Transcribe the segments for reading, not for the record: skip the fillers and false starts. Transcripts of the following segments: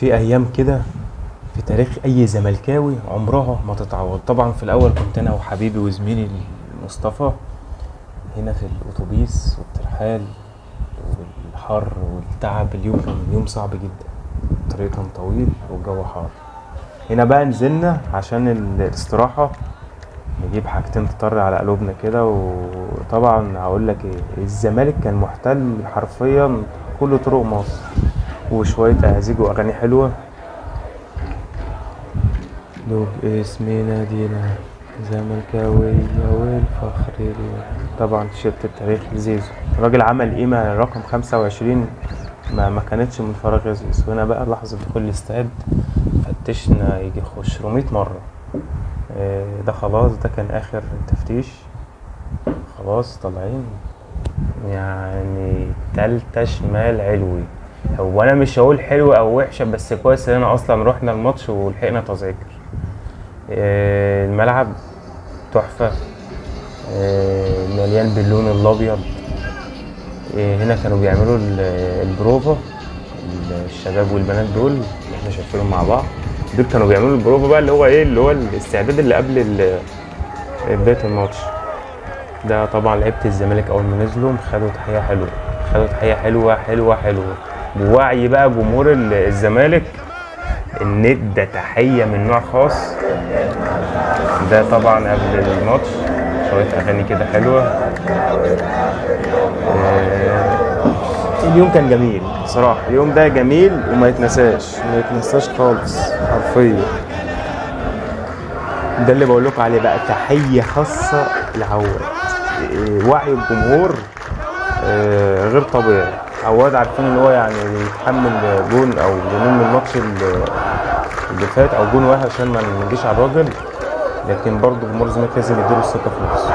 في ايام كده في تاريخ اي زملكاوي عمرها ما تتعوض. طبعا في الاول كنت انا وحبيبي وزميلي مصطفى هنا في الاتوبيس والترحال والحر والتعب. اليوم كان يوم صعب جدا، الطريق كان طويل والجو حار. هنا بقى نزلنا عشان الاستراحة نجيب حاجتين تطر على قلوبنا كده. وطبعا هقول لك ايه، الزمالك كان محتل حرفيا كل طرق مصر، وشوية اهازيج واغاني حلوة. دوب اسمنا دينا زملكاوية والفخر لينا. طبعا تيشيرت التاريخ لزيزو، الراجل عمل قيمة رقم 25 ما كانتش من فراغ يا زيزو. هنا بقى لحظة دخول الاستاد فتشنا يجي 500 مرة. ده خلاص، ده كان اخر تفتيش، خلاص طالعين يعني تالتة شمال علوي. هو انا مش هقول حلوة او وحشة، بس كويس ان انا اصلا رحنا الماتش ولحقنا تذاكر. الملعب تحفة، مليان باللون الابيض. هنا كانوا بيعملوا البروفا، الشباب والبنات دول اللي احنا شايفينهم مع بعض، دول كانوا بيعملوا البروفا بقى اللي هو الاستعداد اللي قبل بداية الماتش. ده طبعا لعيبة الزمالك اول ما نزلوا خدوا تحية حلوة، خدوا تحية حلوة حلوة حلوة بوعي بقى جمهور الزمالك ان ادى تحية من نوع خاص. ده طبعا قبل الماتش شوية اغاني كده حلوة. اليوم كان جميل بصراحة، اليوم ده جميل وما يتنساش خالص حرفيا. ده اللي بقول لكم عليه بقى، تحية خاصة لعواد. وعي الجمهور غير طبيعي. عواد عارفين ان هو يعني يتحمل جون او جونين من الماتش اللي فات، او جون واحد عشان ما نجيش على الراجل، لكن برضه جمهور الزمالك لازم يديله الثقة في نفسه.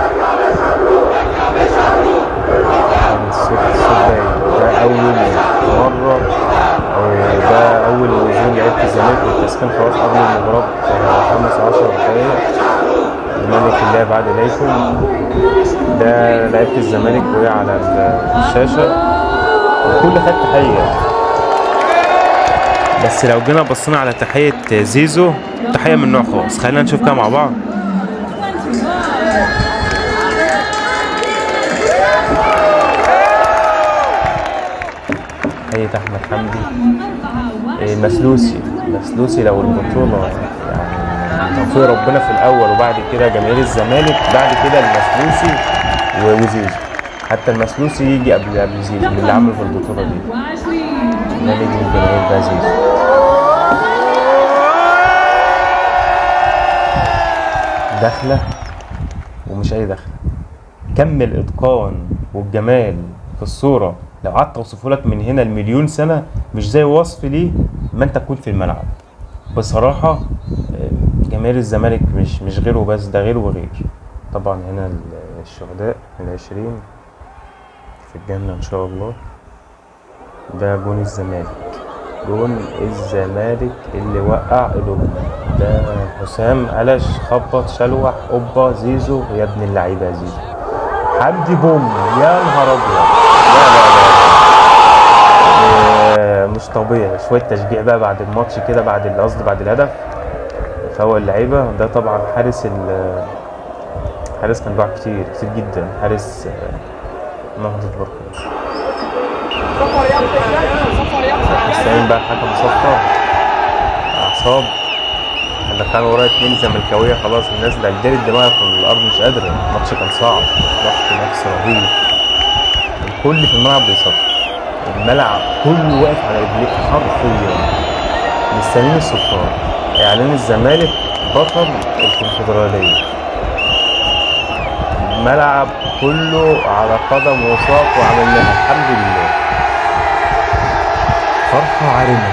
الصوت ده أول مرة، ده أول نزول لعيبة الزمالك والتسخين خلاص قبل المباراة 15 دقايق. الملك اللعب عاد إليكم. ده لعيبة الزمالك وهي على الشاشة، الكل خد تحية. بس لو جينا بصينا على تحية زيزو، تحية من نوع خاص. خلينا نشوف كده مع بعض. تحية أحمد حمدي المسلوسي لو البطولة يعني توفيق ربنا في الأول، وبعد كده جماهير الزمالك، بعد كده المسلوسي وزيزو. حتى المسلوسي يجي قبل زيزو اللي عمله في البطولة دي. ده نجم الجماهير بقى زيزو. دخلة ومش أي دخلة، كم الإتقان والجمال في الصورة لو قعدت اوصفه لك من هنا المليون سنة مش زي وصف ليه ما انت تكون في الملعب. بصراحة جماهير الزمالك مش غيره، بس ده غيره وغير. طبعا هنا الشهداء ال20 في الجنة ان شاء الله. ده جون الزمالك اللي وقع قلوبنا. ده حسام قلش خبط شلوح اوبا زيزو، يا ابن اللعيبة يا زيزو. حمدي بوم، يا نهار ابيض. لا مش طبيعي. شوية تشجيع بقى بعد الماتش كده، بعد الهدف فهو اللعيبة. ده طبعا حارس كان ضاع كتير جدا، حارس نهضة بركان. مستنيين بقى الحكم صفر أعصاب. دخلوا ورايا 2 زملكاوية، خلاص الناس دلدلت دماغها في الأرض مش قادرة. الماتش كان صعب، ضغط نفسي رهيب، الكل في الملعب بيصفر، الملعب كله واقف على رجليه حرفيا مستنيين الصفار. اعلان الزمالك بطل الكونفدرالية. الملعب كله على قدم وساق وعملناها الحمد لله. فرحة عارمة.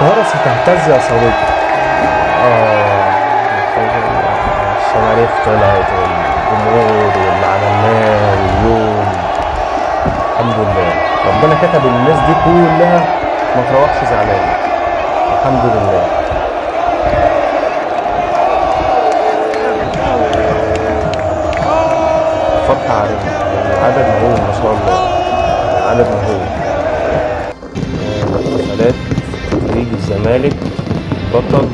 القاهرة ستهتز يا صديقي. الشماريخ طلعت والجمهور واللي عملناه واليوم الحمد لله. ربنا كتب الناس دي كلها ما تروحش زعلانه الحمد لله. فرحة عارمة، عدد مهول ما شاء الله، عدد مهول. الاحتفالات الزمالك بطل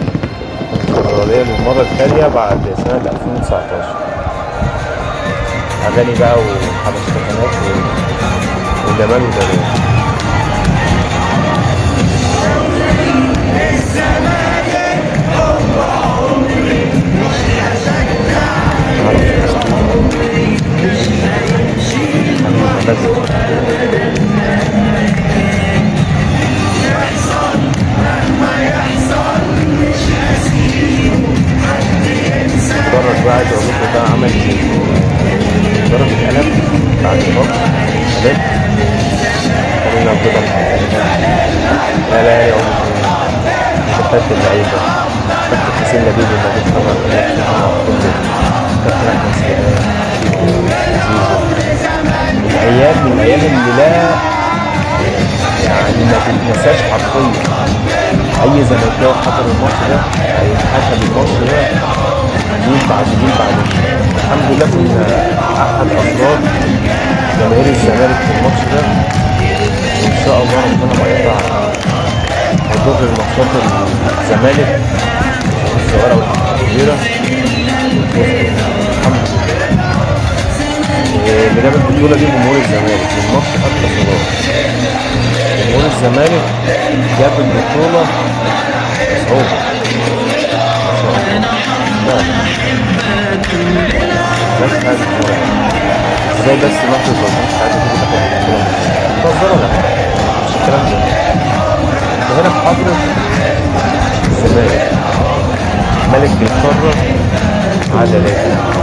الكونفدرالية للمرة التانية بعد سنة 2019. أغاني بقى وحبشتكنات وجمال وجمال. مدرج بقى عايز اقول لكم ده عمل درجة قلم بعد الفقر قلم خلينا كده لا لا يا شفت اللعيبة شفت حسين لبيب اللي طبعا الأيام من الأيام اللي لا يعني ما تتنساش حرفيا. أي زملكاوي حضر الماتش ده هيتحسب الماتش ده جيل بعد جيل بعد جيل. الحمد لله كنا أحد أفراد جماهير الزمالك في الماتش ده، وإن شاء الله ربنا ما يقطع هيضر الماتشات الزمالك الصغيرة والكبيرة. الحمد لله اللي جاب البطولة دي جمهور الزمالك والماتش حتى صلاح. جمهور الزمالك جاب البطولة بصعوبة ما شاء الله. لا بس عايز ازاي بس مصر الظلمات عايزة تيجي تاخد البطولة متنظرة؟ لا مش الكلام ده. انت هنا في حضرة الزمالك الملك بيقرر عدلاته.